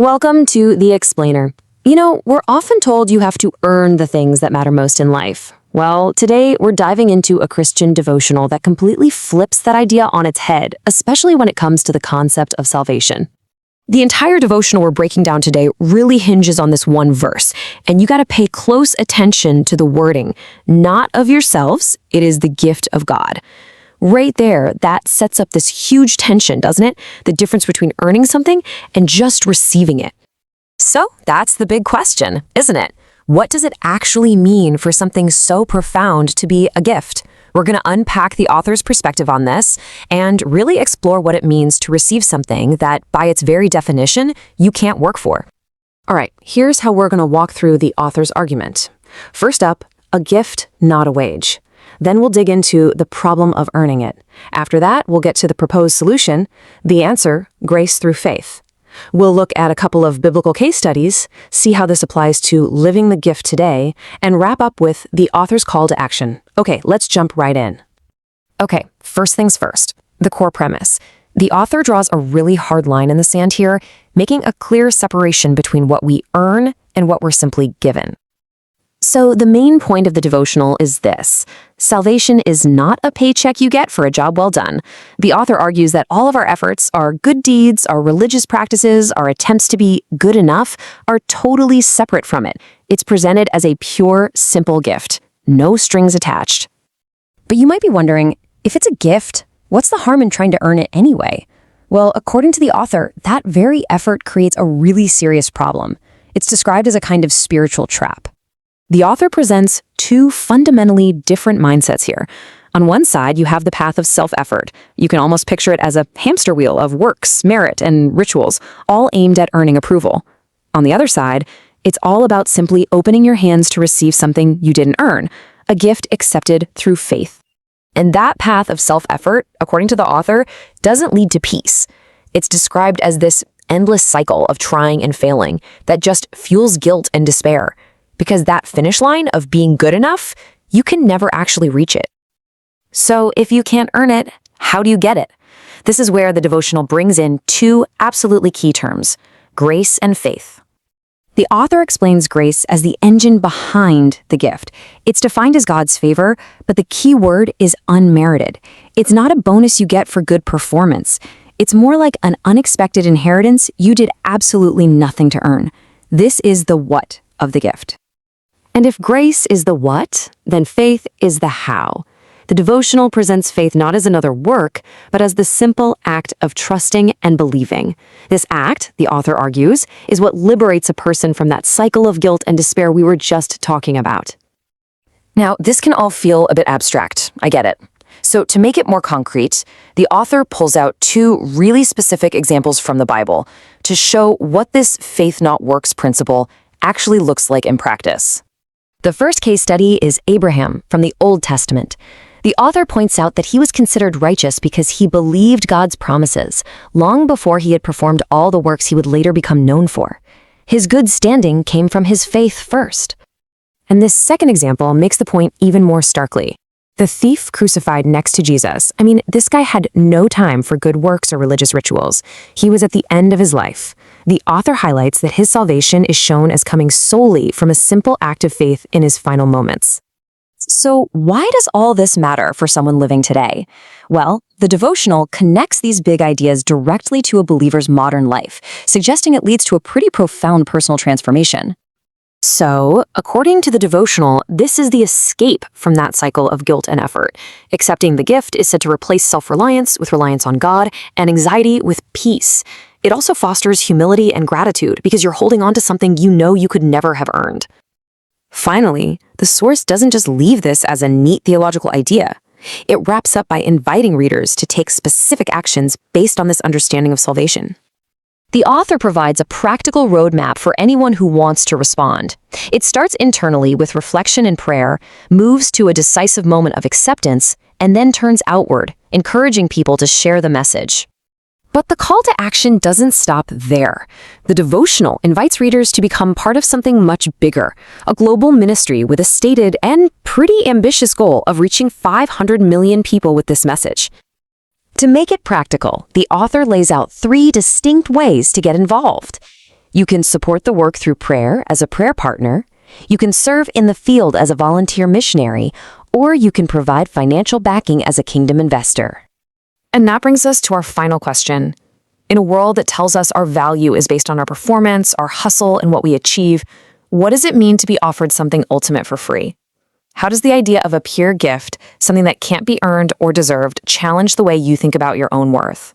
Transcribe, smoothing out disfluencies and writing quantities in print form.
Welcome to The Explainer. We're often told you have to earn the things that matter most in life. Well, today we're diving into a Christian devotional that completely flips that idea on its head, especially when it comes to the concept of salvation. The entire devotional we're breaking down today really hinges on this one verse, and you gotta pay close attention to the wording. Not of yourselves, it is the gift of God. Right there, that sets up this huge tension, doesn't it? The difference between earning something and just receiving it. So that's the big question, isn't it? What does it actually mean for something so profound to be a gift? We're going to unpack the author's perspective on this and really explore what it means to receive something that, by its very definition, you can't work for. All right, here's how we're going to walk through the author's argument. First up, a gift, not a wage. Then we'll dig into the problem of earning it. After that, we'll get to the proposed solution, the answer, grace through faith. We'll look at a couple of biblical case studies, see how this applies to living the gift today, and wrap up with the author's call to action. Okay, let's jump right in. Okay, first things first, the core premise. The author draws a really hard line in the sand here, making a clear separation between what we earn and what we're simply given. So the main point of the devotional is this: salvation is not a paycheck you get for a job well done. The author argues that all of our efforts, our good deeds, our religious practices, our attempts to be good enough, are totally separate from it. It's presented as a pure, simple gift, no strings attached. But you might be wondering, if it's a gift, what's the harm in trying to earn it anyway? Well, according to the author, that very effort creates a really serious problem. It's described as a kind of spiritual trap. The author presents two fundamentally different mindsets here. On one side, you have the path of self-effort. You can almost picture it as a hamster wheel of works, merit, and rituals, all aimed at earning approval. On the other side, it's all about simply opening your hands to receive something you didn't earn, a gift accepted through faith. And that path of self-effort, according to the author, doesn't lead to peace. It's described as this endless cycle of trying and failing that just fuels guilt and despair. Because that finish line of being good enough, you can never actually reach it. So if you can't earn it, how do you get it? This is where the devotional brings in two absolutely key terms: grace and faith. The author explains grace as the engine behind the gift. It's defined as God's favor, but the key word is unmerited. It's not a bonus you get for good performance. It's more like an unexpected inheritance you did absolutely nothing to earn. This is the what of the gift. And if grace is the what, then faith is the how. The devotional presents faith not as another work, but as the simple act of trusting and believing. This act, the author argues, is what liberates a person from that cycle of guilt and despair we were just talking about. Now, this can all feel a bit abstract. I get it. So to make it more concrete, the author pulls out two really specific examples from the Bible to show what this faith not works principle actually looks like in practice. The first case study is Abraham from the Old Testament. The author points out that he was considered righteous because he believed God's promises long before he had performed all the works he would later become known for. His good standing came from his faith first. And this second example makes the point even more starkly. The thief crucified next to Jesus. This guy had no time for good works or religious rituals. He was at the end of his life. The author highlights that his salvation is shown as coming solely from a simple act of faith in his final moments. So why does all this matter for someone living today? Well, the devotional connects these big ideas directly to a believer's modern life, suggesting it leads to a pretty profound personal transformation. So, according to the devotional, this is the escape from that cycle of guilt and effort. Accepting the gift is said to replace self-reliance with reliance on God and anxiety with peace. It also fosters humility and gratitude because you're holding on to something you know you could never have earned. Finally, the source doesn't just leave this as a neat theological idea. It wraps up by inviting readers to take specific actions based on this understanding of salvation. The author provides a practical roadmap for anyone who wants to respond. It starts internally with reflection and prayer, moves to a decisive moment of acceptance, and then turns outward, encouraging people to share the message. But the call to action doesn't stop there. The devotional invites readers to become part of something much bigger, a global ministry with a stated and pretty ambitious goal of reaching 500 million people with this message. To make it practical, the author lays out 3 distinct ways to get involved. You can support the work through prayer as a prayer partner. You can serve in the field as a volunteer missionary, or you can provide financial backing as a kingdom investor. And that brings us to our final question. In a world that tells us our value is based on our performance, our hustle, and what we achieve, what does it mean to be offered something ultimate for free? How does the idea of a pure gift, something that can't be earned or deserved, challenge the way you think about your own worth?